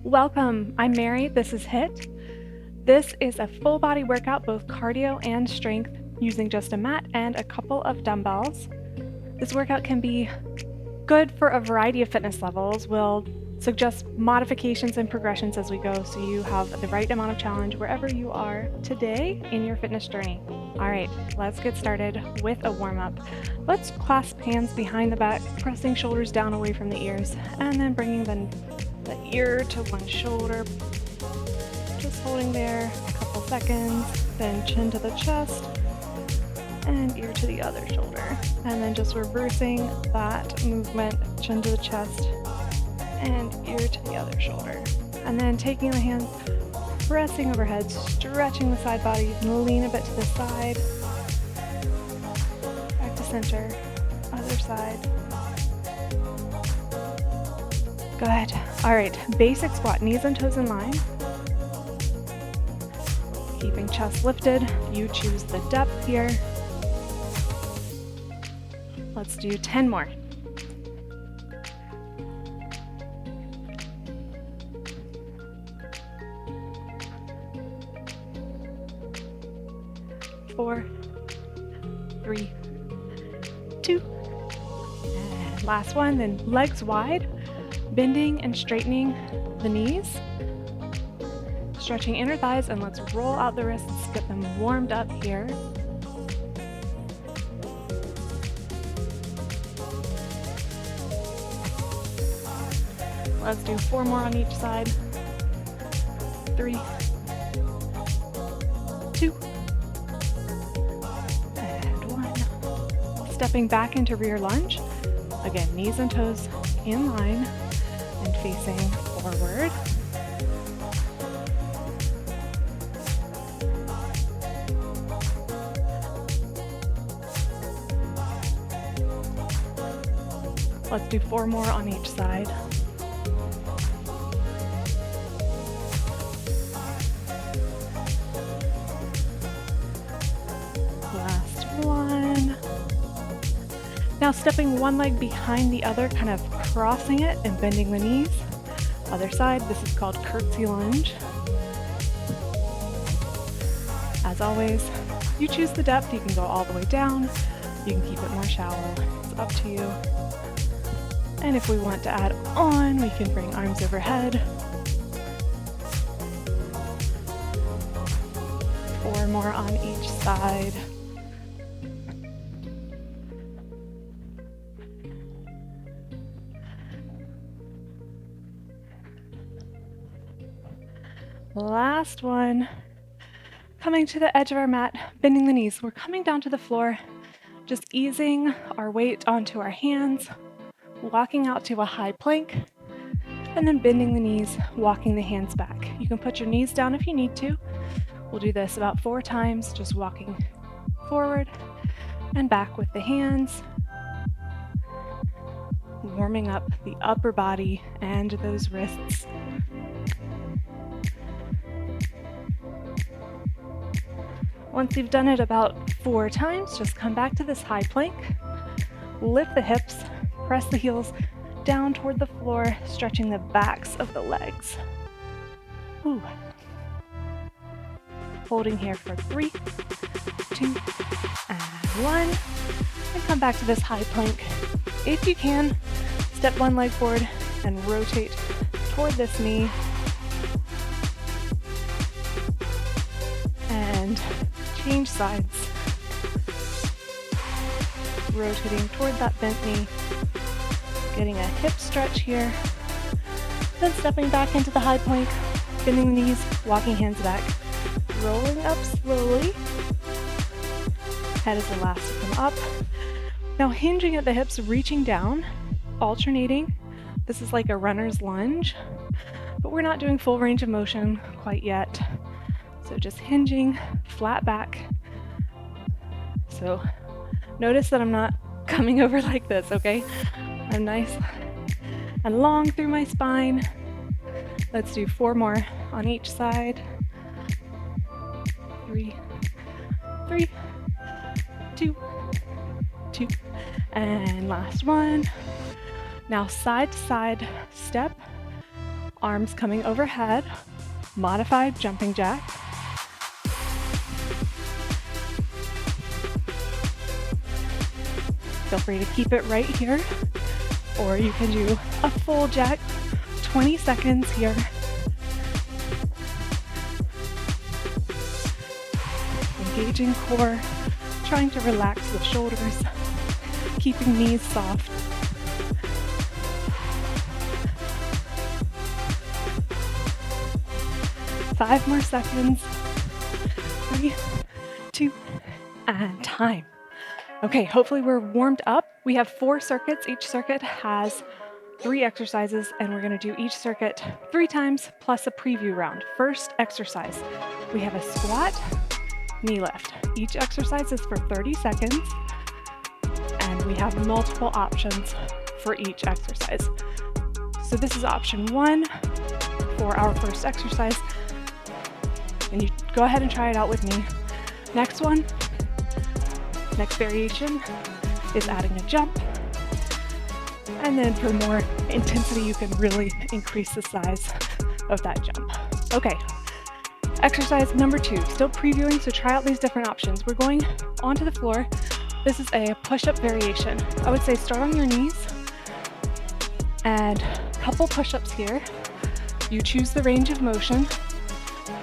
Welcome, I'm Mary, this is HIIT. This is a full body workout, both cardio and strength, using just a mat and a couple of dumbbells. This workout can be good for a variety of fitness levels. We'll suggest modifications and progressions as we go so you have the right amount of challenge wherever you are today in your fitness journey. All right, let's get started with a warm-up. Let's clasp hands behind the back, pressing shoulders down away from the ears, and then bringing the ear to one shoulder. Just holding there a couple seconds, then chin to the chest, and ear to the other shoulder. And then just reversing that movement, chin to the chest, and ear to the other shoulder. And then taking the hands, pressing overhead, stretching the side body. You can lean a bit to the side. Back to center, other side. Good. All right, basic squat, knees and toes in line. Keeping chest lifted. You choose the depth here. Let's do 10 more. 4, 3, 2, and last one. Then legs wide, bending and straightening the knees, stretching inner thighs, and let's roll out the wrists, get them warmed up here. Let's do 4 more on each side. 3, 2, and 1. Stepping back into rear lunge. Again, knees and toes in line and facing forward. Let's do 4 more on each side. Last one. Now stepping one leg behind the other, kind of crossing it and bending the knees. Other side, this is called curtsy lunge. As always, you choose the depth. You can go all the way down. You can keep it more shallow. It's up to you. And if we want to add on, we can bring arms overhead. 4 more on each side. Last one. Coming to the edge of our mat, bending the knees. We're coming down to the floor, just easing our weight onto our hands, walking out to a high plank, and then bending the knees, walking the hands back. You can put your knees down if you need to. We'll do this about 4 times, just walking forward and back with the hands, warming up the upper body and those wrists. Once you've done it about 4 times, just come back to this high plank, lift the hips, press the heels down toward the floor, stretching the backs of the legs. Ooh. Holding here for 3, 2, and 1. And come back to this high plank. If you can, step one leg forward and rotate toward this knee. And change sides. Rotating toward that bent knee. Getting a hip stretch here. Then stepping back into the high plank, bending the knees, walking hands back. Rolling up slowly. Head is the last to come up. Now hinging at the hips, reaching down, alternating. This is like a runner's lunge, but we're not doing full range of motion quite yet. So just hinging, flat back. So notice that I'm not coming over like this, okay? I'm nice and long through my spine. Let's do 4 more on each side. 3, 2, and last one. Now side to side step, Arms coming overhead, modified jumping jack. Feel free to keep it right here, or you can do a full jack, 20 seconds here. Engaging core, trying to relax the shoulders, keeping knees soft. Five more seconds. 3, 2, and time. Okay, hopefully we're warmed up. We have 4 circuits. Each circuit has 3 exercises, and we're gonna do each circuit 3 times plus a preview round. First exercise, we have a squat, knee lift. Each exercise is for 30 seconds, and we have multiple options for each exercise. So this is option 1 for our first exercise, and you go ahead and try it out with me. Next variation is adding a jump. And then for more intensity, you can really increase the size of that jump. Okay, exercise number 2, still previewing, so try out these different options. We're going onto the floor. This is a push-up variation. I would say start on your knees and a couple push-ups here. You choose the range of motion,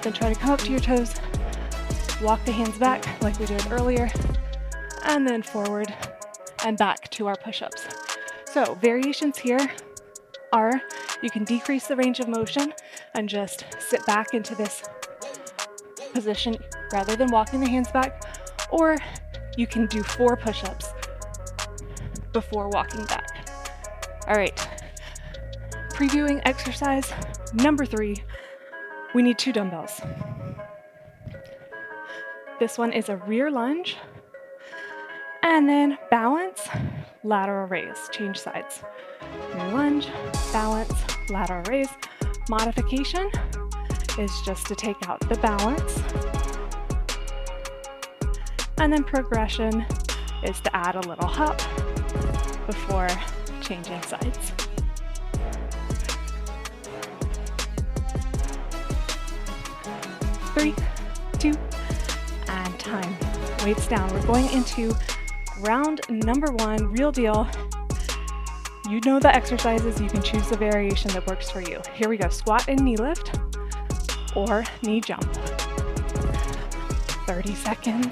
then try to come up to your toes, walk the hands back like we did earlier, and then forward and back to our push-ups. So variations here are, you can decrease the range of motion and just sit back into this position rather than walking the hands back, or you can do 4 push-ups before walking back. All right, previewing exercise number 3, we need 2 dumbbells. This one is a rear lunge, and then balance, lateral raise, change sides. Rear lunge, balance, lateral raise. Modification is just to take out the balance. And then progression is to add a little hop before changing sides. Three, 2, and time. Weights down. We're going into round number 1, real deal. You know the exercises, you can choose the variation that works for you. Here we go, squat and knee lift, or knee jump. 30 seconds.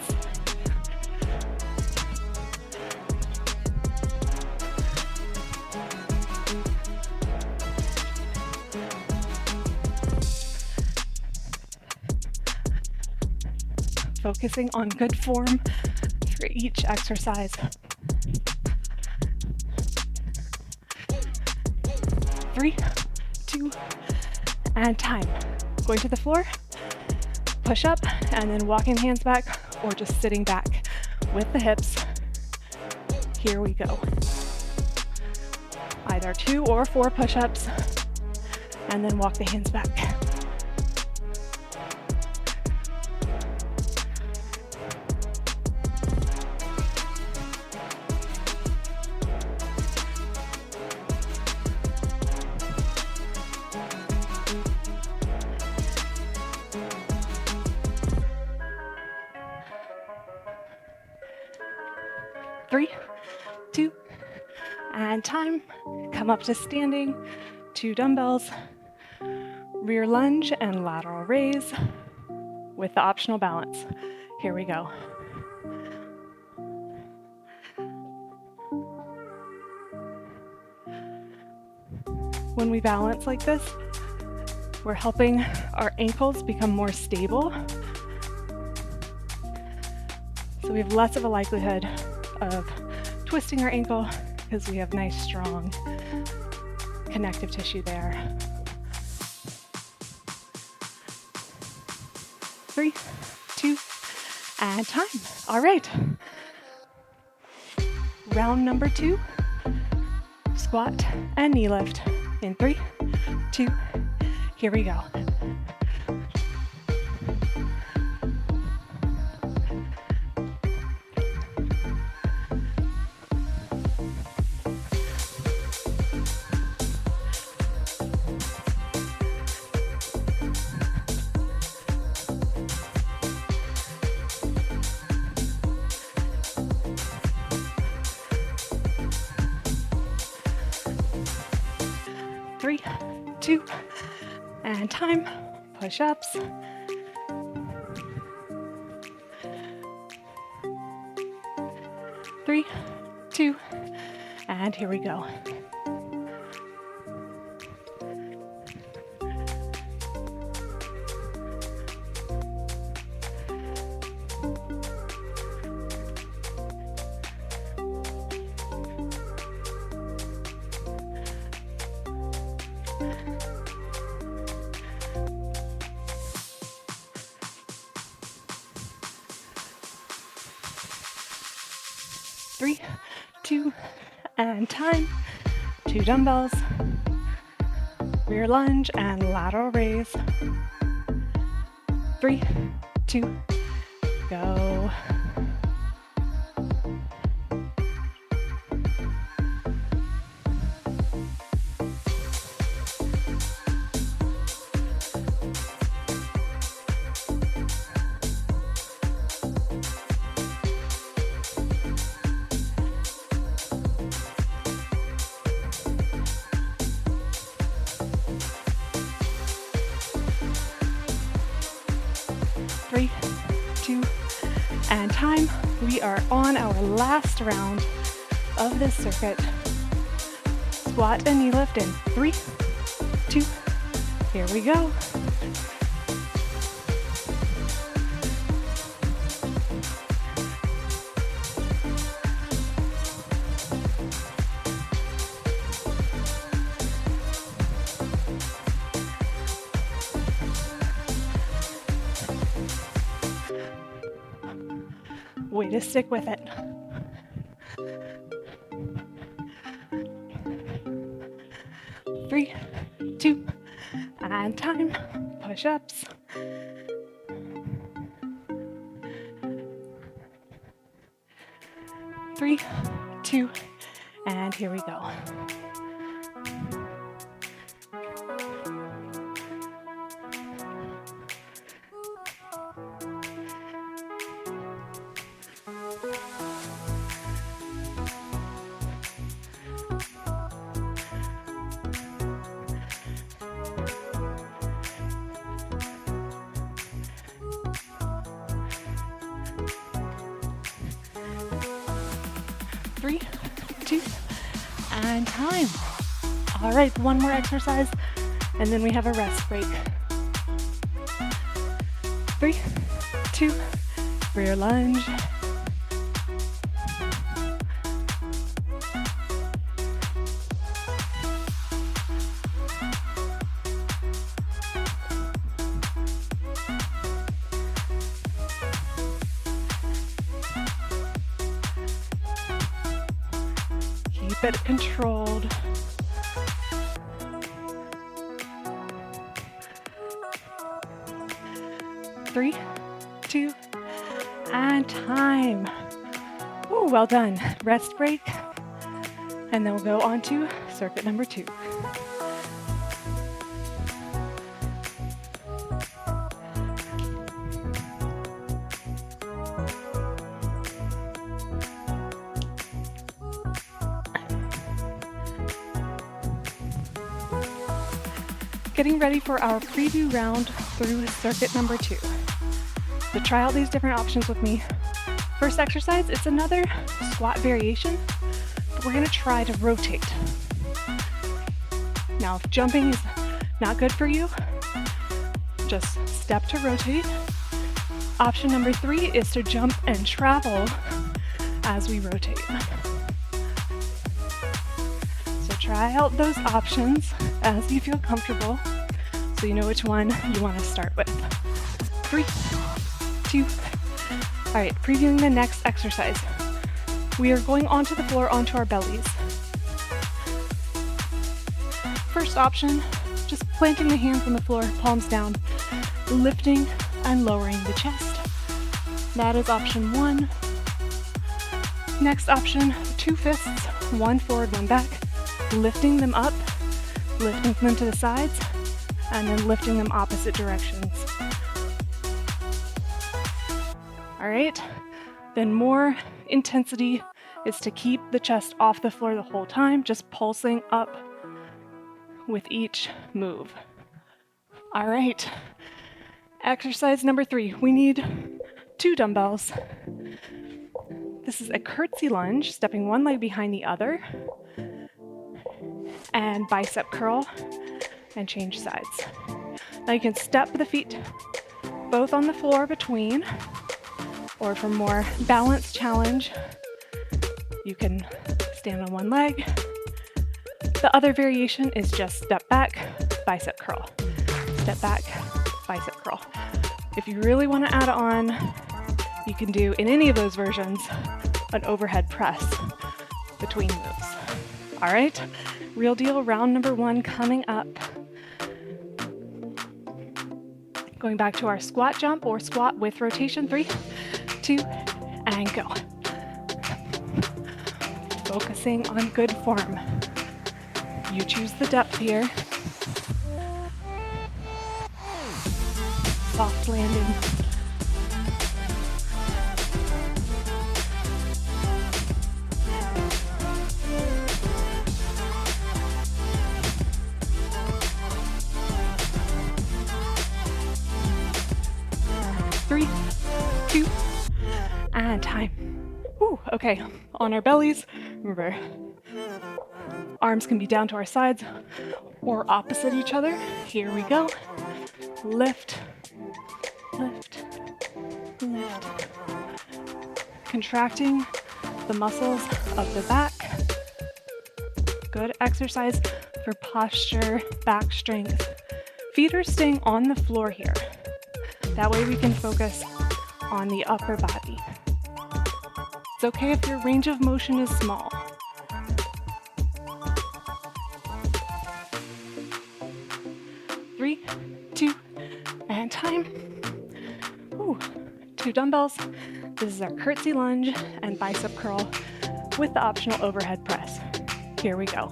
Focusing on good form for each exercise. 3, 2, and time. Going to the floor, push up, and then walking hands back, or just sitting back with the hips. Here we go. Either 2 or 4 push-ups, and then walk the hands back. 3, 2, and time. Come up to standing, 2 dumbbells, rear lunge and lateral raise with the optional balance. Here we go. When we balance like this, we're helping our ankles become more stable. So we have less of a likelihood of twisting our ankle because we have nice, strong connective tissue there. 3, 2, and time. All right. Round number 2, squat and knee lift in 3, 2, here we go. 3, 2, and time. Push-ups. 3, 2, and here we go. Three, 2, and time. 2 dumbbells, rear lunge and lateral raise. 3, 2, go. Three, 2, and time. We are on our last round of this circuit. Squat and knee lift in 3, 2, here we go. Way to stick with it. Three, 2, and time. Push-ups. 3, 2, and here we go. Three, 2, and time. All right, one more exercise, and then we have a rest break. 3, 2, rear lunge. Keep it controlled. Three, 2, and time. Oh, well done. Rest break. And then we'll go on to circuit number 2. Getting ready for our preview round through circuit number 2. So try out these different options with me. First exercise, it's another squat variation, but we're going to try to rotate. Now, if jumping is not good for you, just step to rotate. Option number 3 is to jump and travel as we rotate. So try out those options as you feel comfortable, so you know which one you want to start with. 3, 2, all right, previewing the next exercise. We are going onto the floor, onto our bellies. First option, just planting the hands on the floor, palms down, lifting and lowering the chest. That is option 1. Next option, 2 fists, 1 forward, 1 back, lifting them up, lifting them to the sides, and then lifting them opposite directions. All right, then more intensity is to keep the chest off the floor the whole time, just pulsing up, with each move. All right. Exercise number 3. We need 2 dumbbells. This is a curtsy lunge, stepping one leg behind the other, and bicep curl, and change sides. Now you can step the feet both on the floor between, or for more balanced challenge, you can stand on one leg. The other variation is just step back, bicep curl. Step back, bicep curl. If you really want to add on, you can do, in any of those versions, an overhead press between moves. All right, real deal, round number 1 coming up. Going back to our squat jump or squat with rotation. 3, 2, and go. Focusing on good form. You choose the depth here. Soft landing. Three, 2, and time. Whew, okay, on our bellies, remember, arms can be down to our sides or opposite each other. Here we go. Lift, lift, lift. Contracting the muscles of the back. Good exercise for posture, back strength. Feet are staying on the floor here. That way we can focus on the upper body. It's okay if your range of motion is small. Three, 2, and time. Ooh, 2 dumbbells. This is our curtsy lunge and bicep curl with the optional overhead press. Here we go.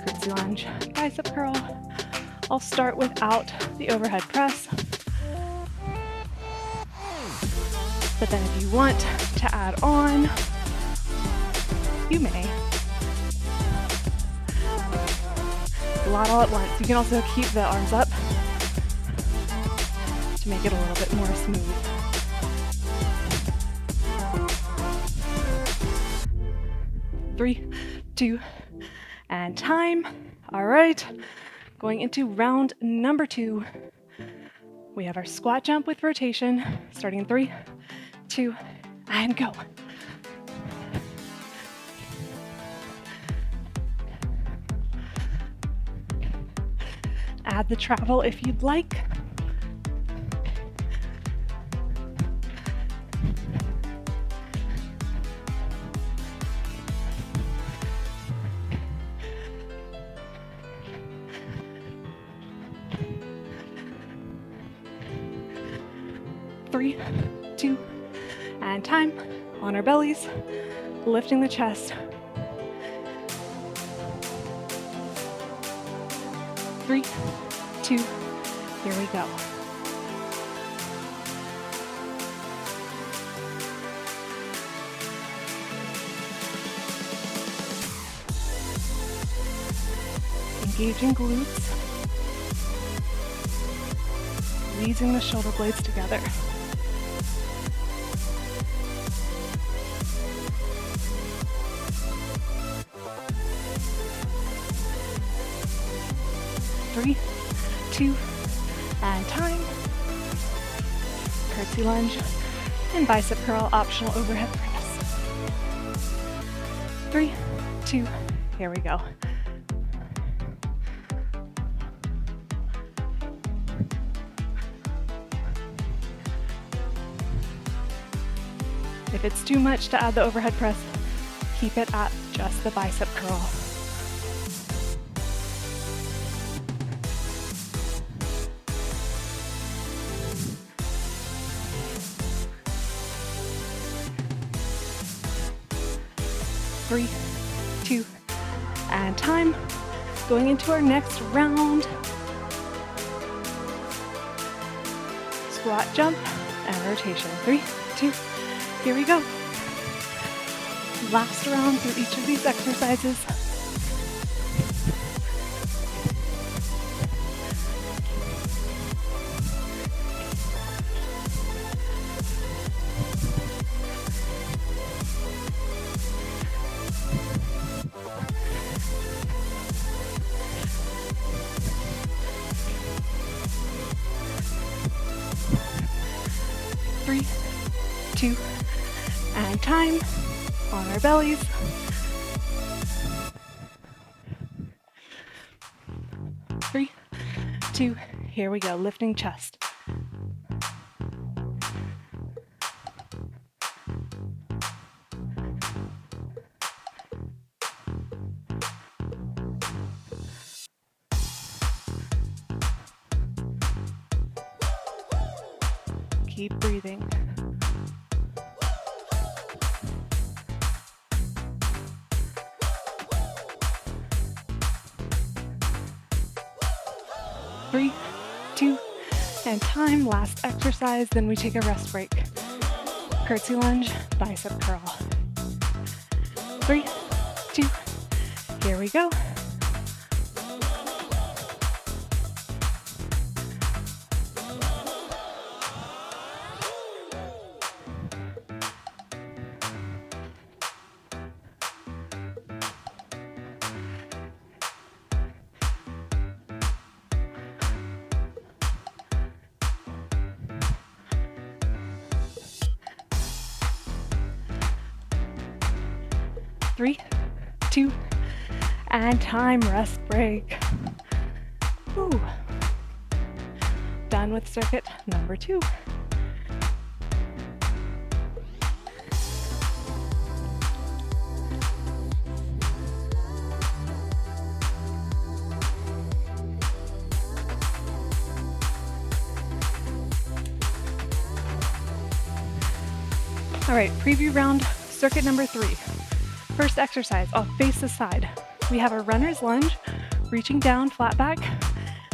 Curtsy lunge, bicep curl. I'll start without the overhead press. But then if you want to add on, you may. A lot all at once. You can also keep the arms up to make it a little bit more smooth. Three, 2, and time. All right, going into round number 2. We have our squat jump with rotation, starting in 3, 2, and go. Add the travel if you'd like. Three, 2, and time. On our bellies, lifting the chest. 3, 2, here we go. Engaging glutes. Squeezing the shoulder blades together. Three, 2, and time. Curtsy lunge and bicep curl, optional overhead press. 3, 2, here we go. If it's too much to add the overhead press, keep it at just the bicep curl. Three, 2, and time. Going into our next round. Squat, jump, and rotation. 3, 2, here we go. Last round through each of these exercises. 3, 2, and time on our bellies. 3, 2, here we go, lifting chest. Keep breathing. Three, 2, and time. Last exercise, then we take a rest break. Curtsy lunge, bicep curl. 3, 2, here we go. Three, 2, and time, rest break. Whew. Done with circuit number 2. All right, preview round, circuit number 3. First exercise, I'll face the side. We have a runner's lunge, reaching down, flat back,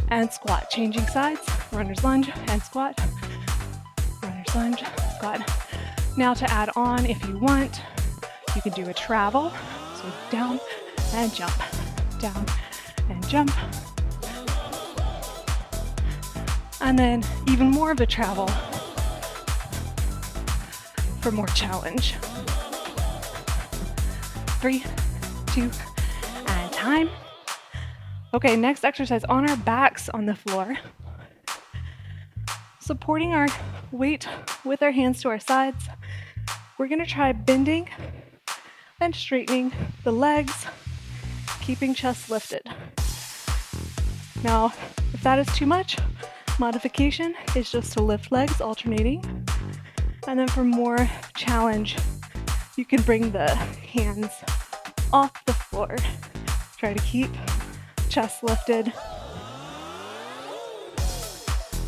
and squat. Changing sides, runner's lunge and squat, runner's lunge, squat. Now to add on, if you want, you can do a travel. So down and jump, down and jump. And then even more of a travel for more challenge. 3, 2, and time. Okay, next exercise on our backs on the floor. Supporting our weight with our hands to our sides. We're gonna try bending and straightening the legs, keeping chest lifted. Now, if that is too much, modification is just to lift legs alternating. And then for more challenge, you can bring the hands off the floor. Try to keep chest lifted.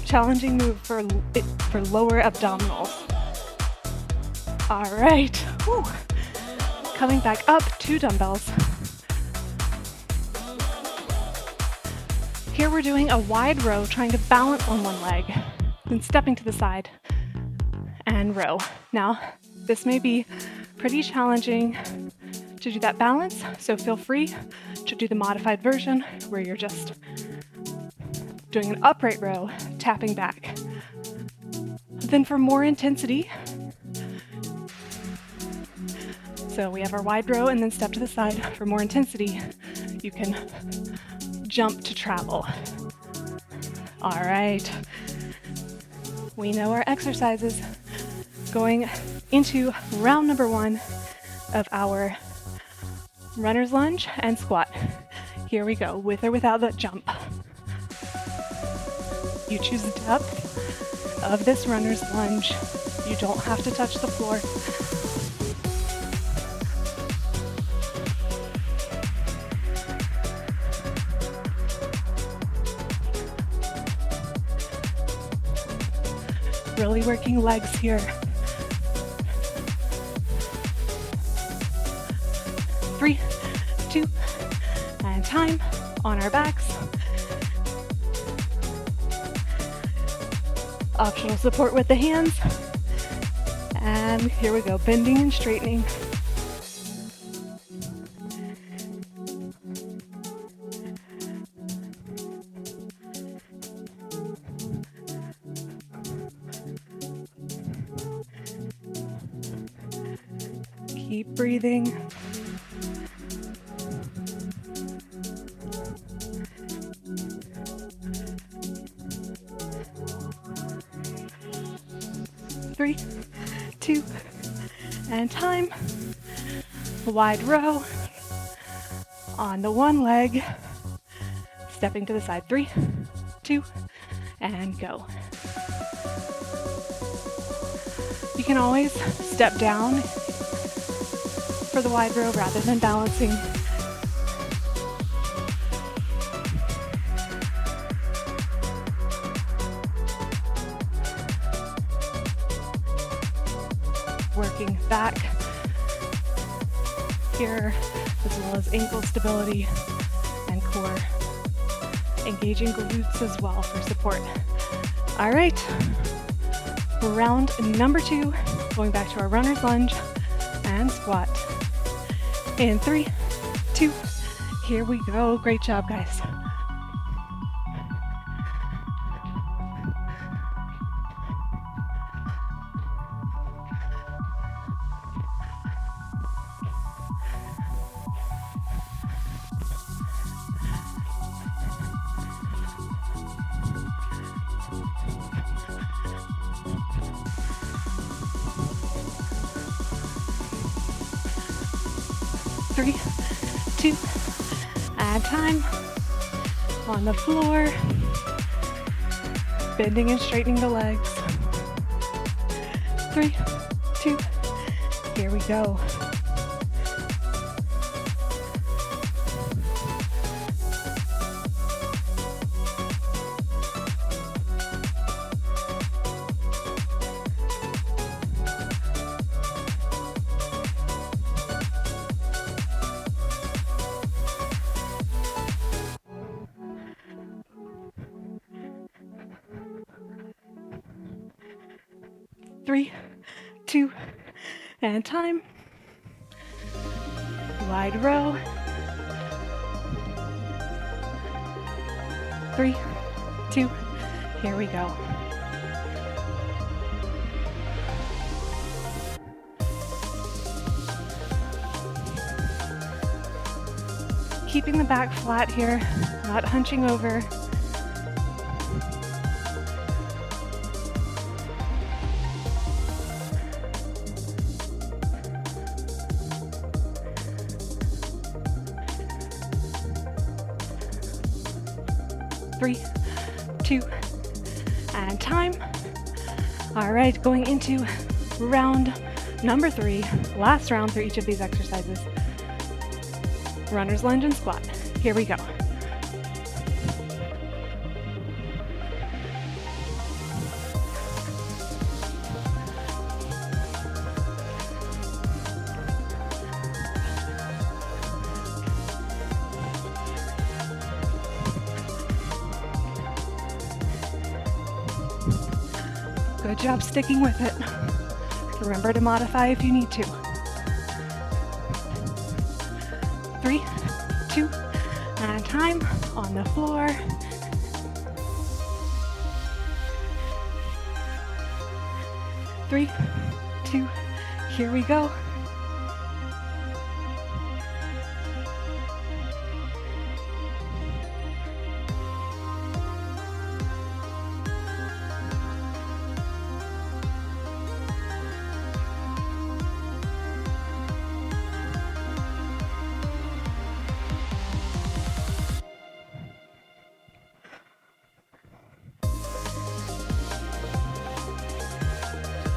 Challenging move for lower abdominals. All right. Whew. Coming back up to dumbbells. Here we're doing a wide row, trying to balance on one leg, then stepping to the side and row. Now, this may be pretty challenging to do that balance, so feel free to do the modified version where you're just doing an upright row, tapping back. Then for more intensity, so we have our wide row and then step to the side. For more intensity, you can jump to travel. All right, we know our exercises. Going into round number 1 of our runner's lunge and squat. Here we go, with or without that jump. You choose the depth of this runner's lunge. You don't have to touch the floor. Really working legs here. 3, 2, and time on our backs. Optional support with the hands. And here we go, bending and straightening. Keep breathing. 3, 2, and time. Wide row on the one leg, stepping to the side. 3, 2, and go. You can always step down for the wide row rather than balancing. Working back here, as well as ankle stability and core. Engaging glutes as well for support. All right, round number 2, going back to our runner's lunge and squat. In 3, 2, here we go. Great job, guys. Three, 2, and time. On the floor, bending and straightening the legs. 3, 2, here we go. Three, 2, and time. Wide row. 3, 2, here we go. Keeping the back flat here, not hunching over. Three, 2, and time. All right, going into round number 3, last round for each of these exercises. Runner's lunge and squat. Here we go. Good job sticking with it. Remember to modify if you need to. 3, 2, and time. On the floor. Three, 2, here we go.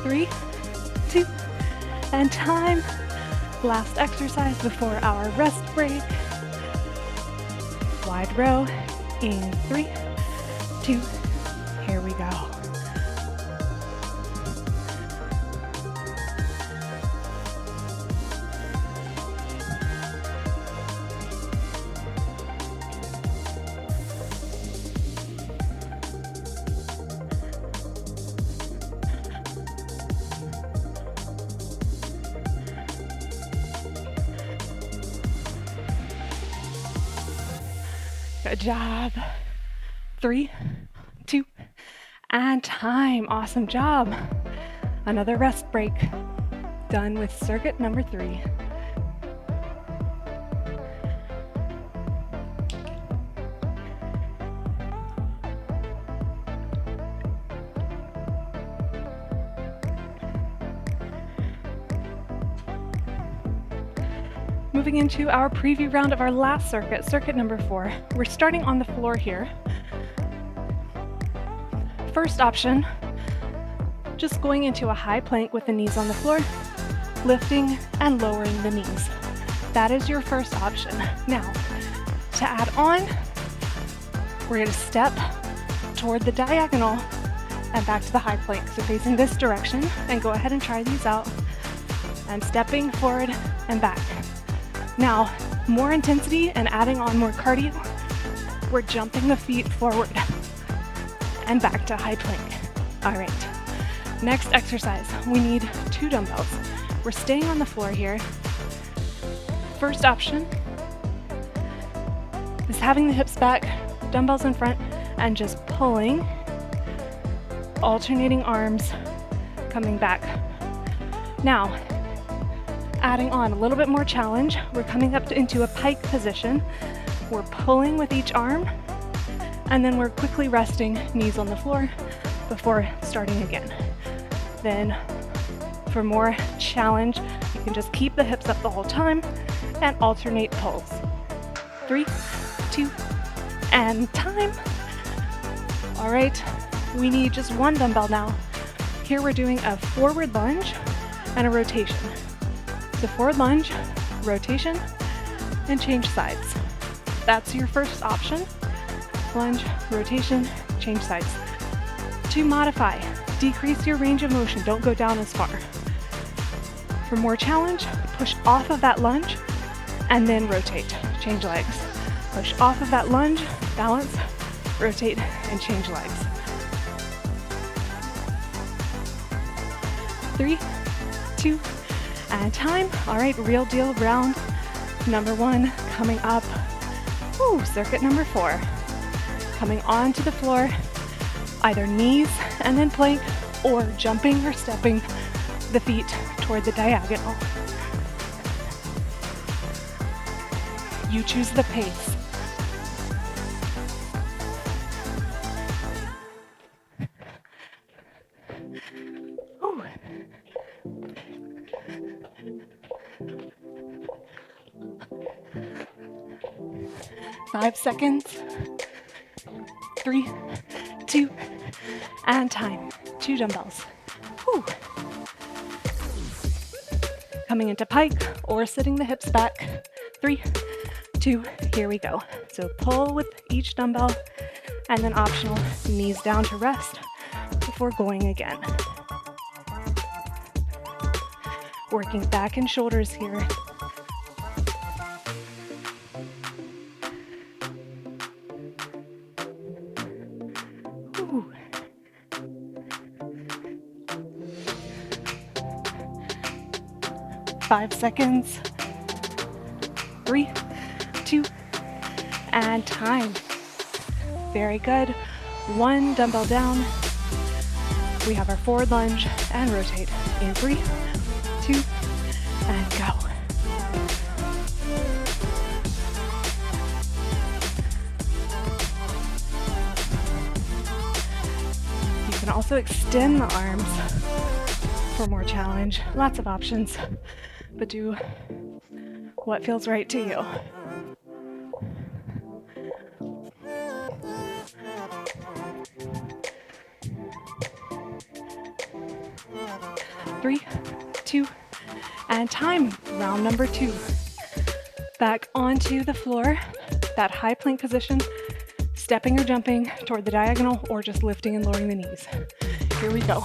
Three, 2, and time. Last exercise before our rest break. Wide row in 3, 2, here we go. Good job. 3, 2, and time. Awesome job. Another rest break. Done with circuit number 3. Moving into our preview round of our last circuit, circuit number 4. We're starting on the floor here. First option, just going into a high plank with the knees on the floor, lifting and lowering the knees. That is your first option. Now, to add on, we're going to step toward the diagonal and back to the high plank. So facing this direction, and go ahead and try these out. And stepping forward and back. Now, more intensity and adding on more cardio, we're jumping the feet forward and back to high plank. All right, next exercise, we need 2 dumbbells. We're staying on the floor here. First option is having the hips back, dumbbells in front, and just pulling, alternating arms, coming back. Now, adding on a little bit more challenge, we're coming up into a pike position. We're pulling with each arm, and then we're quickly resting, knees on the floor, before starting again. Then, for more challenge, you can just keep the hips up the whole time and alternate pulls. 3, 2, and time. All right, we need just 1 dumbbell now. Here we're doing a forward lunge and a rotation. So forward lunge, rotation, and change sides. That's your first option. Lunge, rotation, change sides. To modify, decrease your range of motion. Don't go down as far. For more challenge, push off of that lunge and then rotate. Change legs. Push off of that lunge, balance, rotate, and change legs. 3, 2, and time. All right, real deal round number 1 coming up. Woo, circuit number 4. Coming onto the floor, either knees and then plank, or jumping or stepping the feet toward the diagonal. You choose the pace. Ooh. 5 seconds. 3, 2, and time. 2 dumbbells. Whew. Coming into pike or sitting the hips back. 3, 2, here we go. So pull with each dumbbell, and then optional, knees down to rest before going again. Working back and shoulders here. Ooh. 5 seconds. 3, 2, and time. Very good. 1 dumbbell down. We have our forward lunge and rotate in 3, 2, and go. You can also extend the arms for more challenge. Lots of options, but do what feels right to you. Three, 2, and time. Round number 2. Back onto the floor, that high plank position, stepping or jumping toward the diagonal, or just lifting and lowering the knees. Here we go.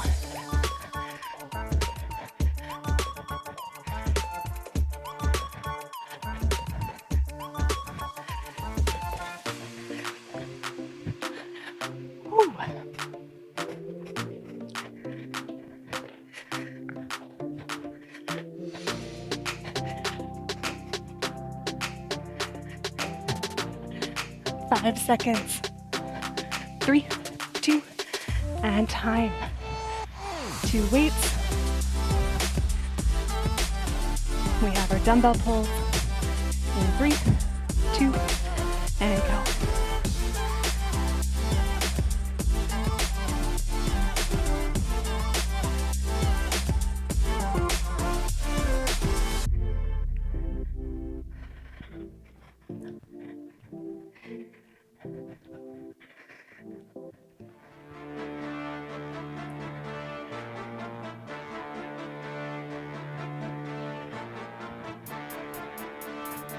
Whew. 5 seconds. 3, 2, and time. 2 weights. We have our dumbbell pulls in 3, 2, and go.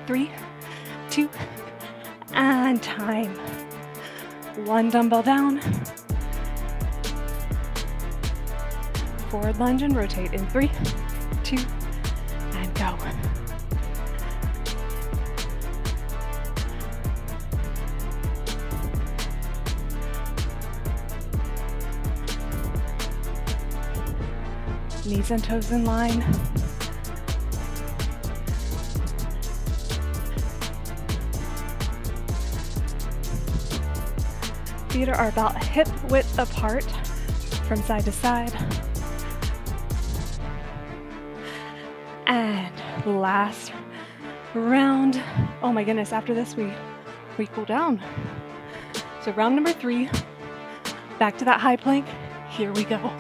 3, 2, and time. 1 dumbbell down. Forward lunge and rotate in 3, 2, and go. Knees and toes in line. Feet are about hip width apart from side to side. And last round. Oh my goodness, after this we cool down. So round number 3, back to that high plank. Here we go.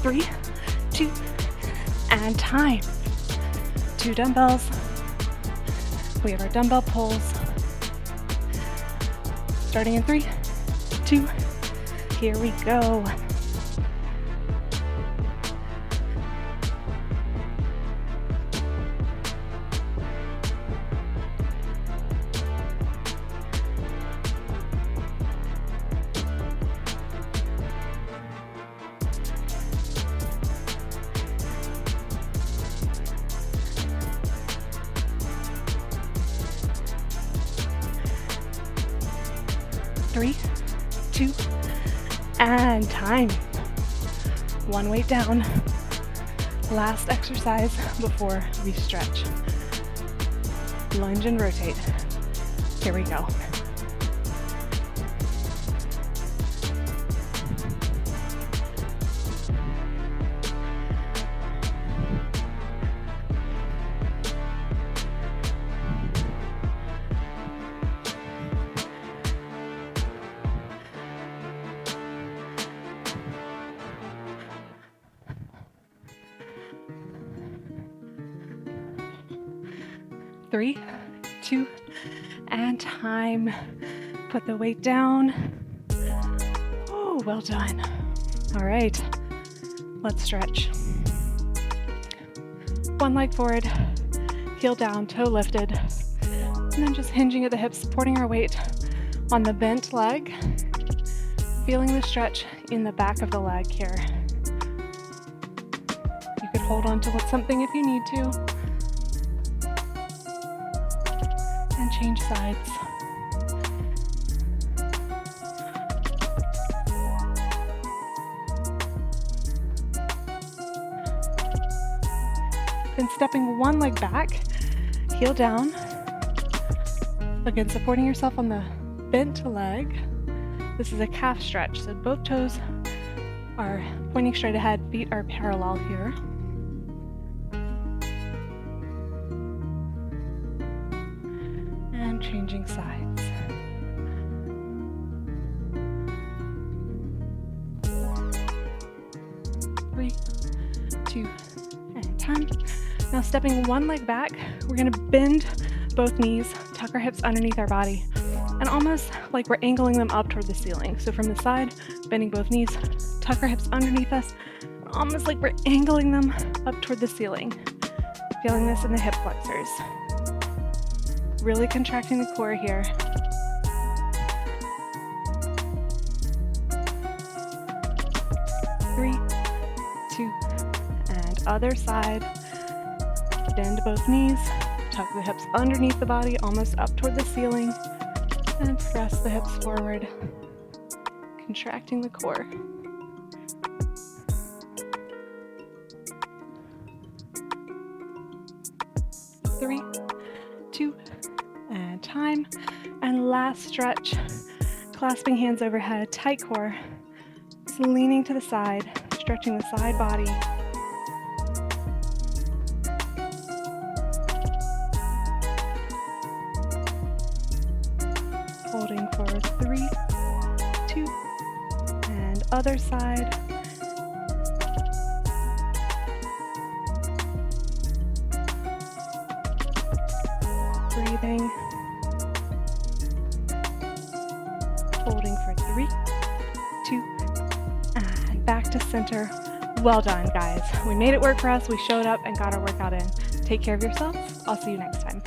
Three, 2, and time. 2 dumbbells. We have our dumbbell pulls. Starting in 3, 2, here we go. Three, 2, and time. 1 weight down. Last exercise before we stretch. Lunge and rotate. Here we go. Three, 2, and time. Put the weight down. Oh, well done. All right, let's stretch. 1 leg forward, heel down, toe lifted, and then just hinging at the hips, supporting our weight on the bent leg, feeling the stretch in the back of the leg here. You could hold on to something if you need to. And change sides. Then stepping 1 leg back, heel down. Again, supporting yourself on the bent leg. This is a calf stretch, so both toes are pointing straight ahead, feet are parallel here. Changing sides. 3, 2, and time. Now stepping 1 leg back, we're going to bend both knees, tuck our hips underneath our body, and almost like we're angling them up toward the ceiling. So from the side, bending both knees, tuck our hips underneath us, almost like we're angling them up toward the ceiling. Feeling this in the hip flexors. Really contracting the core here. 3, 2, and other side. Bend both knees, tuck the hips underneath the body, almost up toward the ceiling, and press the hips forward, contracting the core. 3, 2, and time. And last stretch, clasping hands overhead, tight core, just leaning to the side, stretching the side body. Holding for 3, 2, and other side. Breathing. Holding for 3, 2, and back to center. Well done, guys. We made it work for us. We showed up and got our workout in. Take care of yourselves. I'll see you next time.